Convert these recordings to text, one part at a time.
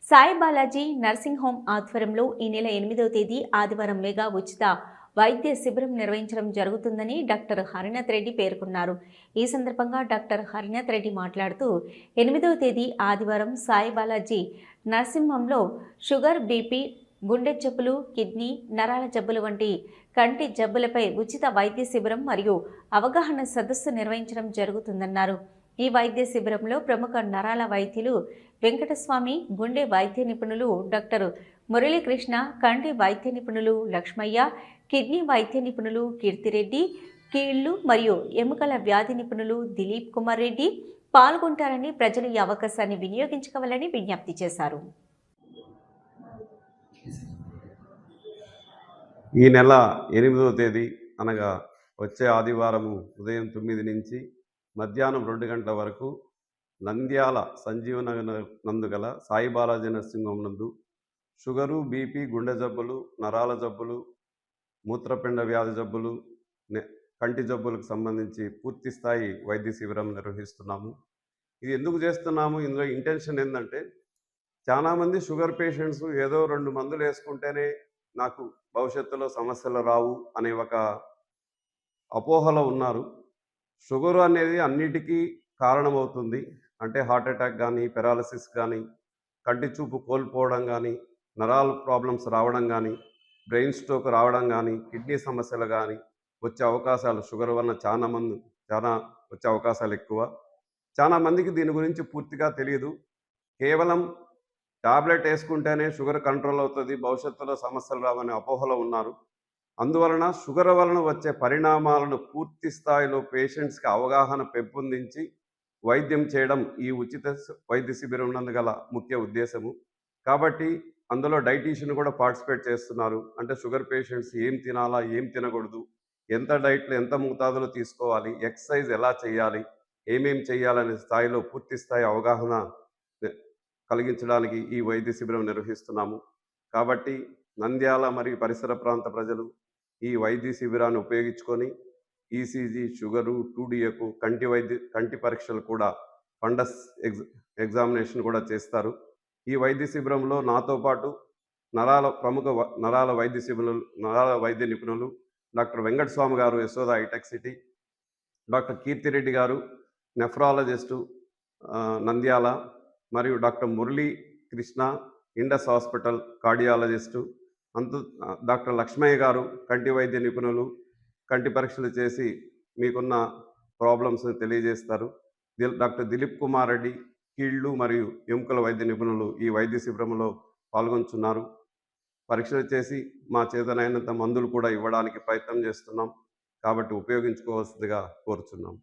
Sai Balaji nursing home ఆధ్వర్యంలో ఈ నెల 8వ తేదీ ఆదివారం మెగా ఉచిత వైద్య శిబిరం నిర్వహించడం జరుగుతుందని డాక్టర్ హరినాథ్ రెడ్డి పేర్కొన్నారు. ఈ సందర్భంగా డాక్టర్ హరినాథ్ రెడ్డి మాట్లాడుతూ 8వ తేదీ ఆదివారం సాయి బాలాజీ నర్సింగ్ హోంలో షుగర్, బీపీ, గుండె జబ్బులు, కిడ్నీ, నరాల జబ్బులు వంటి కంటి జబ్బులపై ఉచిత వైద్య శిబిరం మరియు అవగాహన సదస్సు నిర్వహించడం జరుగుతుందన్నారు. ఈ వైద్య శిబిరంలో ప్రముఖ నరాల వైద్యులు వెంకటస్వామి, గుండె వైద్య నిపుణులు డాక్టర్ మురళీకృష్ణ, కంటి వైద్య నిపుణులు లక్ష్మయ్య, కిడ్నీ వైద్య నిపుణులు కీర్తిరెడ్డి, కీళ్లు మరియు ఎముకల వ్యాధి నిపుణులు దిలీప్ కుమార్ రెడ్డి పాల్గొంటారని ప్రజలు ఈ అవకాశాన్ని వినియోగించుకోవాలని విజ్ఞప్తి చేశారు. ఈ నెల 8వ తేదీ అనగా వచ్చే ఆదివారం ఉదయం 9 నుంచి మధ్యాహ్నం 2 గంటల వరకు నంద్యాల సంజీవనగర్ నందు గల సాయి బాలాజీ నర్సింగ్ హోమ్ నందు షుగరు, బీపీ, గుండె జబ్బులు, నరాల జబ్బులు, మూత్రపిండ వ్యాధి జబ్బులు, కంటి జబ్బులకు సంబంధించి పూర్తి స్థాయి వైద్య శిబిరం నిర్వహిస్తున్నాము. ఇది ఎందుకు చేస్తున్నాము? ఇందులో ఇంటెన్షన్ ఏంటంటే, చాలామంది షుగర్ పేషెంట్స్ ఏదో 2 మందులు వేసుకుంటేనే నాకు భవిష్యత్తులో సమస్యలు రావు అనే ఒక అపోహలో ఉన్నారు. షుగర్ అనేది అన్నిటికీ కారణమవుతుంది. అంటే హార్ట్ అటాక్ కానీ, పెరాలసిస్ కానీ, కంటి చూపు కోల్పోవడం కానీ, నరాల ప్రాబ్లమ్స్ రావడం కానీ, బ్రెయిన్ స్ట్రోక్ రావడం కానీ, కిడ్నీ సమస్యలు కానీ వచ్చే అవకాశాలు షుగర్ వలన చాలా వచ్చే అవకాశాలు ఎక్కువ. చాలామందికి దీని గురించి పూర్తిగా తెలియదు. కేవలం టాబ్లెట్ వేసుకుంటేనే షుగర్ కంట్రోల్ అవుతుంది, భవిష్యత్తులో సమస్యలు రావనే అపోహలో ఉన్నారు. అందువలన షుగర్ వలన వచ్చే పరిణామాలను పూర్తి స్థాయిలో పేషెంట్స్కి అవగాహన పెంపొందించి వైద్యం చేయడం ఈ ఉచిత వైద్య శిబిరం నందుగల ముఖ్య ఉద్దేశము. కాబట్టి అందులో డైటీషియన్ కూడా పార్టిసిపేట్ చేస్తున్నారు. అంటే షుగర్ పేషెంట్స్ ఏం తినాలా, ఏం తినకూడదు, ఎంత డైట్లో ఎంత మోతాదులో తీసుకోవాలి, ఎక్సర్సైజ్ ఎలా చేయాలి, ఏమేం చేయాలనే స్థాయిలో పూర్తి స్థాయి అవగాహన కలిగించడానికి ఈ వైద్య శిబిరం నిర్వహిస్తున్నాము. కాబట్టి నంద్యాల మరియు పరిసర ప్రాంత ప్రజలు ఈ వైద్య శిబిరాన్ని ఉపయోగించుకొని ఈసీజీ, షుగరు, 2DAకు కంటి పరీక్షలు కూడా ఫండస్ ఎగ్జామినేషన్ కూడా చేస్తారు. ఈ వైద్య శిబిరంలో నాతో పాటు ప్రముఖ నరాల వైద్య నిపుణులు డాక్టర్ వెంకటస్వామి గారు, యశోద హైటెక్ సిటీ, డాక్టర్ కీర్తిరెడ్డి గారు, నెఫ్రాలజిస్టు నంద్యాల, మరియు doctor Murali Krishna, Indus hospital cardiologist, doctor Lakshmaiah గారు, కంటి వైద్య నిపుణులు, కంటి పరీక్షలు చేసి మీకున్న ప్రాబ్లమ్స్ని తెలియజేస్తారు. డాక్టర్ దిలీప్ కుమార్ రెడ్డి, కీళ్ళు మరియు ఎముకల వైద్య నిపుణులు ఈ వైద్య శిబిరంలో పాల్గొంటున్నారు. పరీక్షలు చేసి మా చేతనైనంత మందులు కూడా ఇవ్వడానికి ప్రయత్నం చేస్తున్నాం. కాబట్టి ఉపయోగించుకోవాల్సిందిగా కోరుచున్నాం.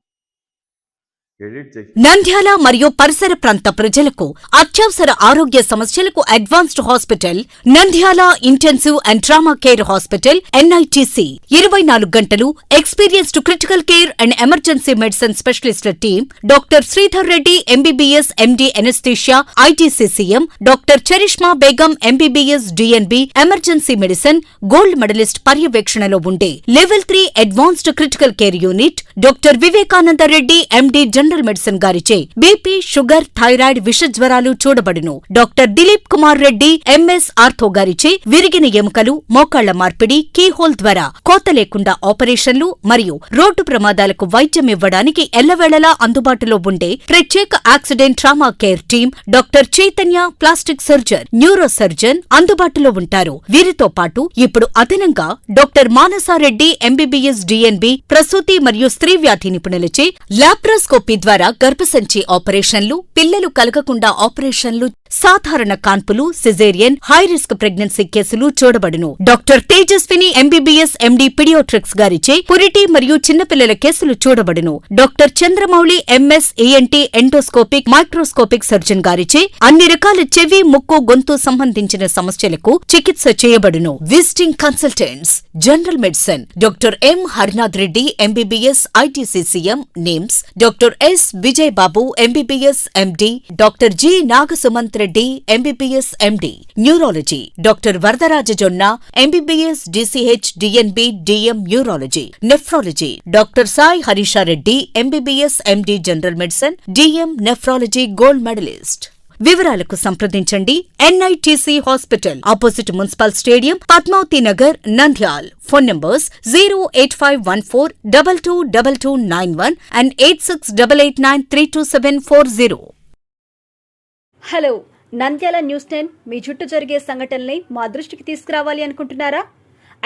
నంద్యాల మరియు పరిసర ప్రాంత ప్రజలకు అత్యవసర ఆరోగ్య సమస్యలకు advanced hospital Nandyal intensive and trauma care hospital NITC 24 గంటలు experienced critical care and emergency medicine స్పెషలిస్టుల team doctor Sridhar Reddy MBBS MD anaesthesia ITCCM, doctor Charishma Begum MBBS DNB emergency medicine gold medallist పర్యవేక్షణలో ఉండే level 3 advanced critical care unit doctor Vivekananda Reddy MD general medicine గారిచే BP, sugar, thyroid, విష జ్వరాలు చూడబడును. Doctor Dilip Kumar Reddy MS ortho గారిచే విరిగిన ఎముకలు, మోకాళ్ల మార్పిడి, కీహోల్ ద్వారా కోత లేకుండా ఆపరేషన్లు మరియు రోడ్డు ప్రమాదాలకు వైద్యం ఇవ్వడానికి ఎల్లవేళలా అందుబాటులో ఉండే ప్రత్యేక accident trauma care team doctor Chaitanya plastic surgeon, neuro surgeon అందుబాటులో ఉంటారు. వీరితో పాటు ఇప్పుడు అదనంగా డాక్టర్ మానసారెడ్డి MBBS DNB ప్రసూతి మరియు స్త్రీ వ్యాధి నిపుణులచే లాప్రోస్కోపీ ద్వారా గర్భసంచి ఆపరేషన్లు, పిల్లలు కలగకుండా ఆపరేషన్లు, సాధారణ కాన్పులు, సిజేరియన్, హై రిస్క్ ప్రెగ్నెన్సీ కేసులు చూడబడును. Doctor Tejaswini MBBS MD paediatrics గారిచే పురిటి మరియు చిన్నపిల్లల కేసులు చూడబడును. Doctor Chandramouli MS ENT endoscopic, microscopic surgeon గారిచే అన్ని రకాల చెవి, ముక్కు, గొంతు సంబంధించిన సమస్యలకు చికిత్స చేయబడును. Visiting consultants general medicine doctor M Harinath Reddy MBBS ITCCM names doctor S Vijay Babu MBBS MD, doctor G Nagasumanth Reddy MBBS MD neurology doctor Varadaraja Jonna MBBS DCH DNB DM neurology nephrology doctor Sai Harisha Reddy MBBS MD general medicine DM nephrology gold medallist వివరాలకు సంప్రదించండి NITC hospital opposite municipal stadium, Padmavathi Nagar, Nandyal. Phone numbers 08514222291 and 8688932740. Hello, Nandyal news 10 మీ చుట్టూ జరిగే సంఘటనల్ని మా దృష్టికి తీసుకురావాలి అనుకుంటున్నారా?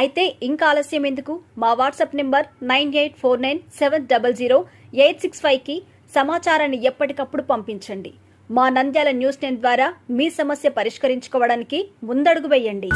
అయితే ఇంకా ఆలస్యం ఎందుకు? మా వాట్సాప్ నెంబర్ 9849700865కి సమాచారాన్ని ఎప్పటికప్పుడు పంపించండి. మా నంద్యాల న్యూస్ 10 ద్వారా మీ సమస్య పరిష్కరించుకోవడానికి ముందడుగు వేయండి.